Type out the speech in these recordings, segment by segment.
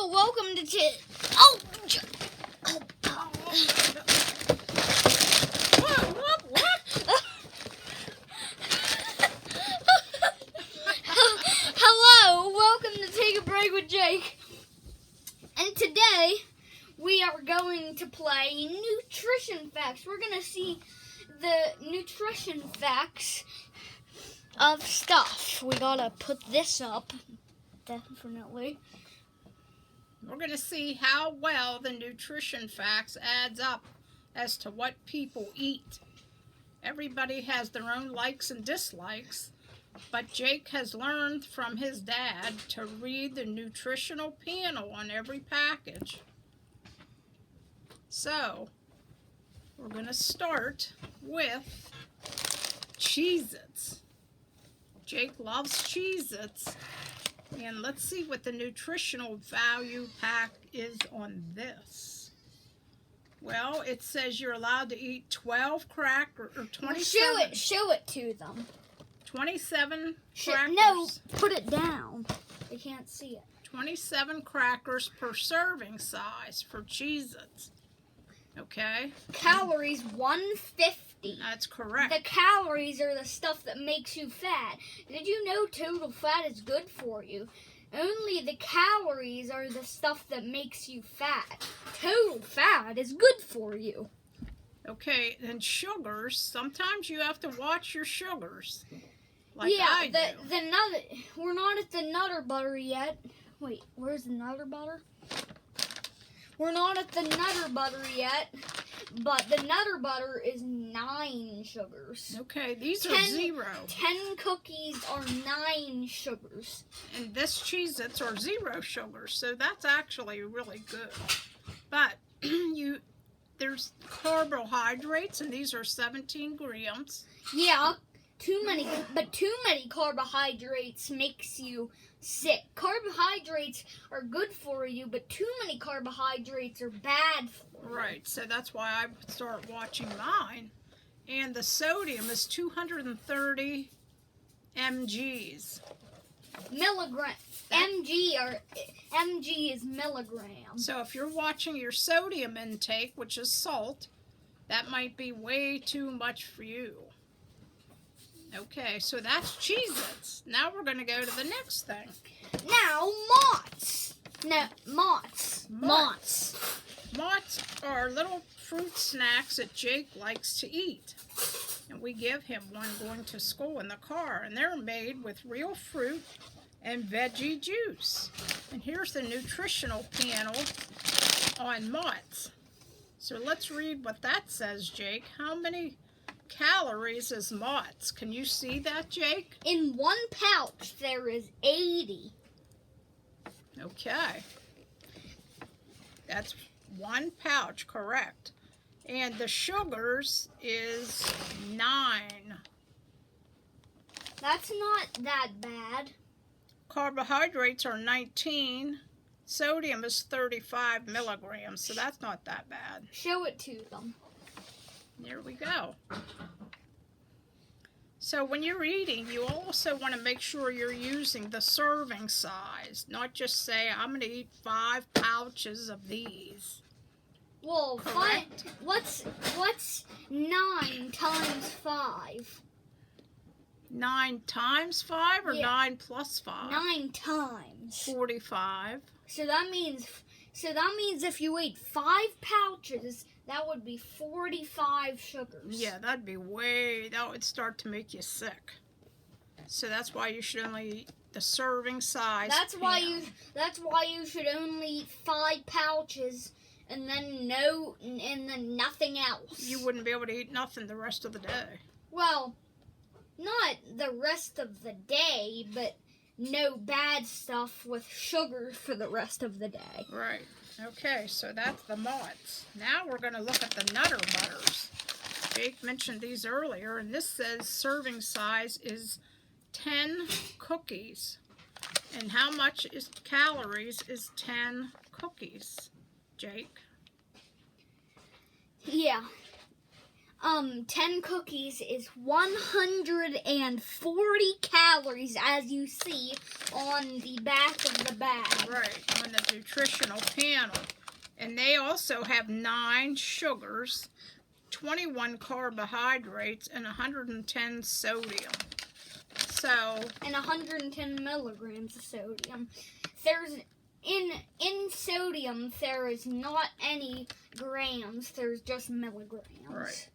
Hello, welcome to Hello, welcome to Take a Break with Jake. And today we are going to play nutrition facts. We're going to see the nutrition facts of stuff. We gotta put this up, definitely. We're going to see how well the nutrition facts adds up as to what people eat. Everybody has their own likes and dislikes, but Jake has learned from his dad to read the nutritional panel on every package. So, we're going to start with Cheez-Its. Jake loves Cheez-Its. And let's see what the nutritional value pack is on this. Well, it says you're allowed to eat 12 crackers, or 27. Show it to them. 27 crackers. No, put it down. They can't see it. 27 crackers per serving size for Cheez-Its. Okay? Calories 150. That's correct. The calories are the stuff that makes you fat. Did you know total fat is good for you? Only the calories are the stuff that makes you fat. Total fat is good for you. Okay, and sugars, sometimes you have to watch your sugars. Like yeah, I do. We're not at the Nutter Butter yet. Wait, where's the Nutter Butter? We're not at the Nutter Butter yet, but the Nutter Butter is 9 sugars. Okay, these are 0. 10 cookies are 9 sugars. And this Cheez-Its are 0 sugars, so that's actually really good. But there's carbohydrates, and these are 17 grams. Yeah, too many carbohydrates makes you sick. Carbohydrates are good for you, but too many carbohydrates are bad for you. Right, so that's why I start watching mine. And the sodium is 230 mgs. Mg is milligrams. So if you're watching your sodium intake, which is salt, that might be way too much for you. Okay, so that's Cheez-Its. Now we're going to go to the next thing. Now, Mott's. No, Mott's. Mott's are little fruit snacks that Jake likes to eat. And we give him one going to school in the car. And they're made with real fruit and veggie juice. And here's the nutritional panel on Mott's. So let's read what that says, Jake. How many calories is Mott's? Can you see that, Jake? In one pouch, there is 80. Okay. That's 1 pouch, correct. And the sugars is 9. That's not that bad. Carbohydrates are 19. Sodium is 35 milligrams, so that's not that bad. Show it to them. There we go. So when you're eating, you also want to make sure you're using the serving size, not just say, I'm going to eat 5 pouches of these. Well, Correct? What's 9 times 5? 9 times 5 or Yeah. 9 plus 5? 9 times. 45. So that means if you ate 5 pouches, that would be 45 sugars. Yeah, that would start to make you sick. So that's why you should only eat the serving size. That's why you should only eat 5 pouches and then nothing else. You wouldn't be able to eat nothing the rest of the day. Well, not the rest of the day, but no bad stuff with sugar for the rest of the day. Right. Okay, so that's the Mott's. Now we're going to look at the Nutter Butters. Jake mentioned these earlier, and this says serving size is 10 cookies. And how much is calories is 10 cookies, Jake? Yeah. 10 cookies is 140 calories, as you see on the back of the bag. Right, on the nutritional panel. And they also have 9 sugars, 21 carbohydrates, and 110 sodium. So, and 110 milligrams of sodium. There's in sodium there is not any grams. There's just milligrams. right.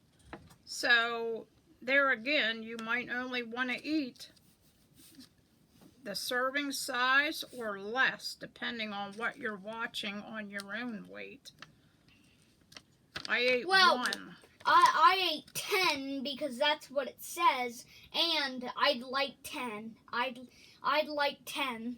So there again, you might only want to eat the serving size or less, depending on what you're watching on your own weight. I ate 1. I ate 10 because that's what it says, and I'd like 10. I'd like 10.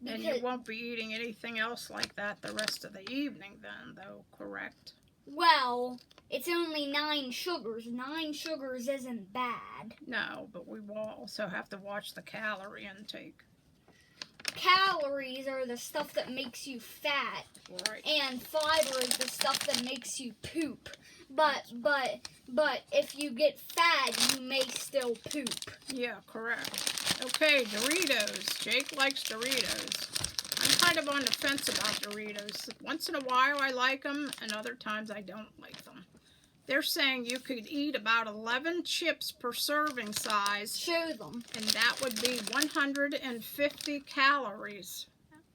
And you won't be eating anything else like that the rest of the evening then, though, correct? Well, it's only 9 sugars. 9 sugars isn't bad. No, but we will also have to watch the calorie intake. Calories are the stuff that makes you fat, Right. and fiber is the stuff that makes you poop. But if you get fat, you may still poop. Yeah, correct. Okay, Doritos. Jake likes Doritos. I'm kind of on the fence about Doritos. Once in a while I like them, and other times I don't like them. They're saying you could eat about 11 chips per serving size. Show them. And that would be 150 calories.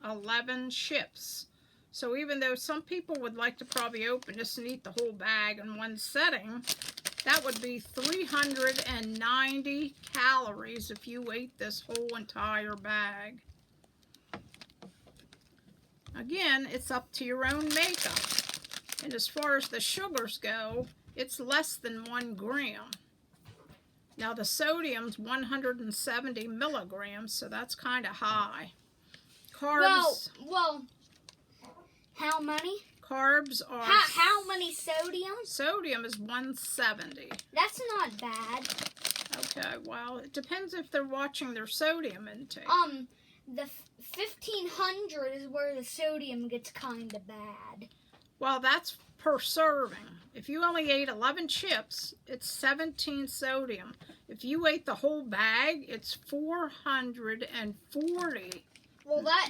11 chips. So even though some people would like to probably open this and eat the whole bag in one setting, that would be 390 calories if you ate this whole entire bag. Again, it's up to your own makeup. And as far as the sugars go, it's less than 1 gram. Now the sodium's 170 milligrams, so that's kind of high. Carbs. Well, how many? Carbs are. How many sodium? Sodium is 170. That's not bad. Okay, well, it depends if they're watching their sodium intake. The 1500 is where the sodium gets kind of bad. Well, that's per serving. If you only ate 11 chips, it's 17 sodium. If you ate the whole bag, it's 440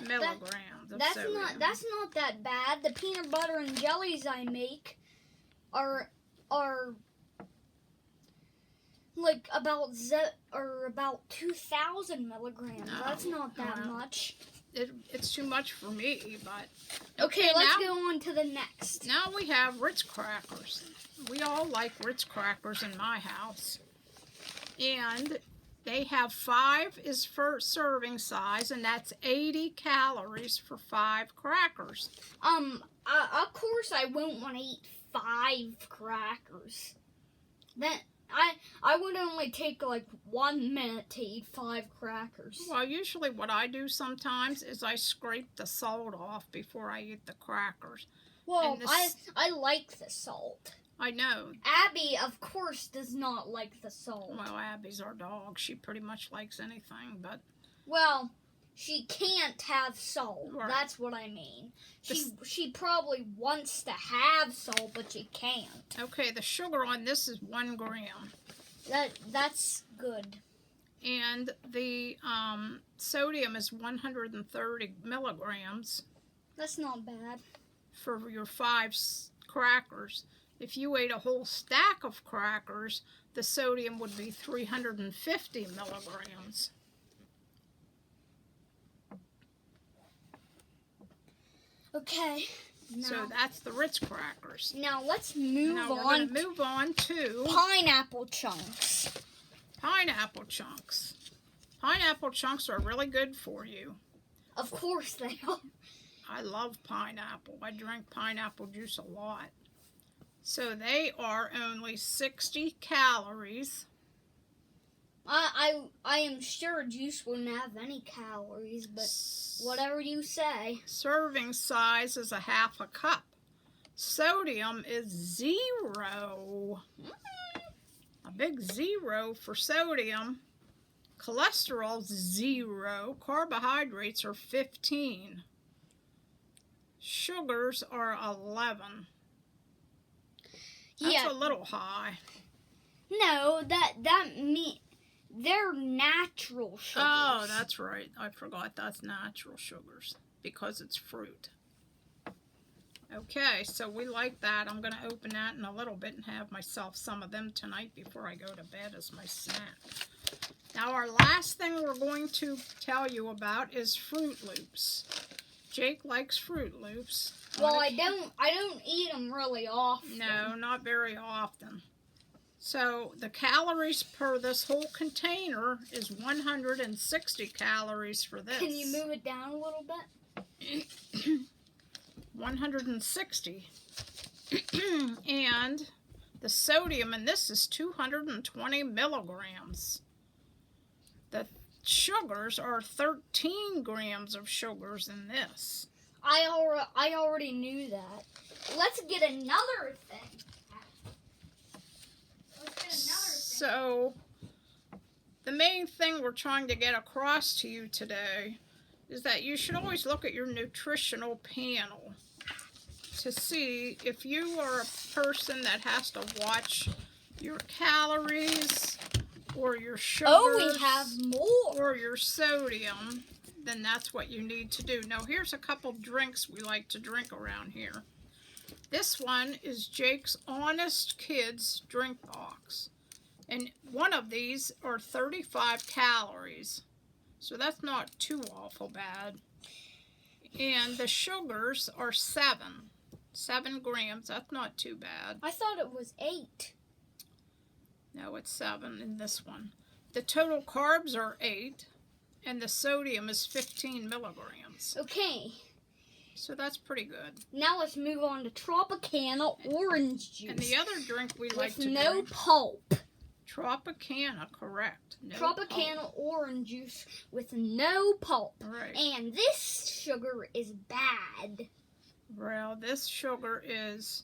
milligrams of sodium. That's not that bad. The peanut butter and jellies I make are like about 2,000 milligrams. No, That's not that much. It's too much for me, but... Okay, let's go on to the next. Now we have Ritz crackers. We all like Ritz crackers in my house. And they have 5 is for serving size, and that's 80 calories for 5 crackers. Of course I won't want to eat 5 crackers. Then I would only take like 1 minute to eat 5 crackers. Well, usually what I do sometimes is I scrape the salt off before I eat the crackers. Well, I like the salt. I know. Abby, of course, does not like the salt. Well, Abby's our dog. She pretty much likes anything, but... Well, she can't have salt. Right. That's what I mean. She probably wants to have salt, but she can't. Okay, the sugar on this is 1 gram. That's good. And the sodium is 130 milligrams. That's not bad. For your 5 crackers. If you ate a whole stack of crackers, the sodium would be 350 milligrams. Okay. So that's the Ritz crackers. Now let's move Now we're on. going to move on to pineapple chunks. Pineapple chunks. Pineapple chunks are really good for you. Of course they are. I love pineapple. I drink pineapple juice a lot. So they are only 60 calories. I am sure juice wouldn't have any calories, but whatever you say. Serving size is a half a cup. Sodium is 0. A big 0 for sodium. Cholesterol's 0. Carbohydrates are 15. Sugars are 11. That's a little high. No, that mean they're natural sugars. Oh, that's right. I forgot that's natural sugars because it's fruit. Okay, so we like that. I'm going to open that in a little bit and have myself some of them tonight before I go to bed as my snack. Now our last thing we're going to tell you about is Fruit Loops. Jake likes Fruit Loops. Well, I don't eat them really often. No, not very often. So the calories per this whole container is 160 calories for this. Can you move it down a little bit? 160. And the sodium in this is 220 milligrams. The sugars are 13 grams of sugars in this. I already knew that. Let's get another thing. So, the main thing we're trying to get across to you today is that you should always look at your nutritional panel to see if you are a person that has to watch your calories or your sugars. Oh, we have more. Or your sodium, then that's what you need to do. Now, here's a couple drinks we like to drink around here. This one is Jake's Honest Kids drink box. And one of these are 35 calories. So that's not too awful bad. And the sugars are 7 grams. That's not too bad. I thought it was 8. No, it's 7 in this one. The total carbs are 8. And the sodium is 15 milligrams. Okay. So that's pretty good. Now let's move on to Tropicana orange juice. And the other drink we like to with no drink. pulp. Tropicana, correct. No Tropicana pulp. orange juice with no pulp. Right. And this sugar is bad. Well, this sugar is,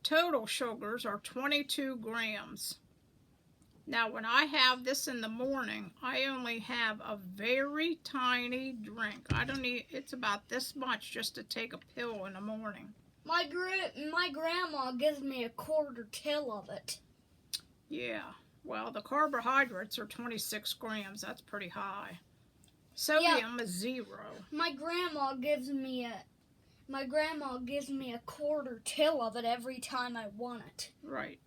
total sugars are 22 grams. Now, when I have this in the morning, I only have a very tiny drink. I don't need, it's about this much just to take a pill in the morning. My grandma gives me a quarter till of it. Yeah. Well, the carbohydrates are 26 grams. That's pretty high. Sodium is 0. My grandma gives me a quarter till of it every time I want it. Right.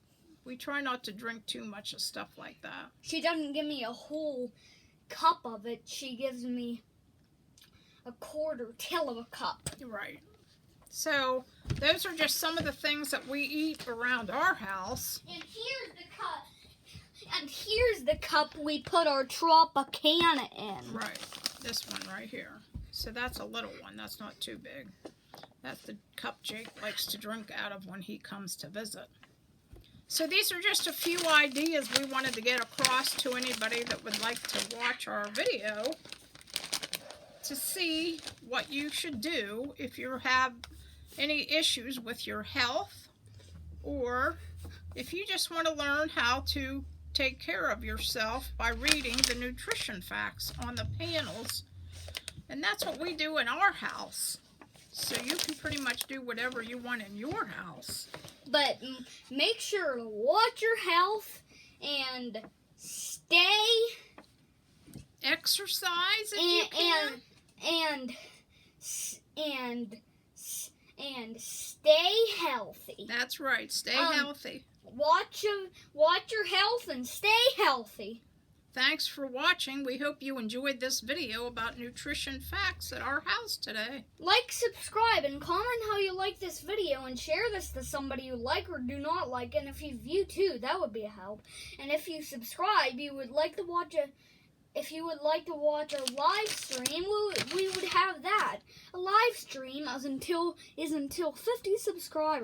We try not to drink too much of stuff like that. She doesn't give me a whole cup of it. She gives me a quarter till of a cup. Right. So, those are just some of the things that we eat around our house. And here's the cup. And here's the cup we put our Tropicana in. Right. This one right here. So that's a little one. That's not too big. That's the cup Jake likes to drink out of when he comes to visit. So these are just a few ideas we wanted to get across to anybody that would like to watch our video to see what you should do if you have any issues with your health, or if you just want to learn how to take care of yourself by reading the nutrition facts on the panels. And that's what we do in our house. So you can pretty much do whatever you want in your house. But make sure to watch your health and stay Exercise if you can. and stay healthy. That's right. Stay healthy. Watch your health and stay healthy. Thanks for watching. We hope you enjoyed this video about nutrition facts at our house today. Like, subscribe, and comment how you like this video, and share this to somebody you like or do not like. And if you view too, that would be a help. And if you subscribe, you would like to watch if you would like to watch a live stream, we would have that. A live stream is until 50 subscribers.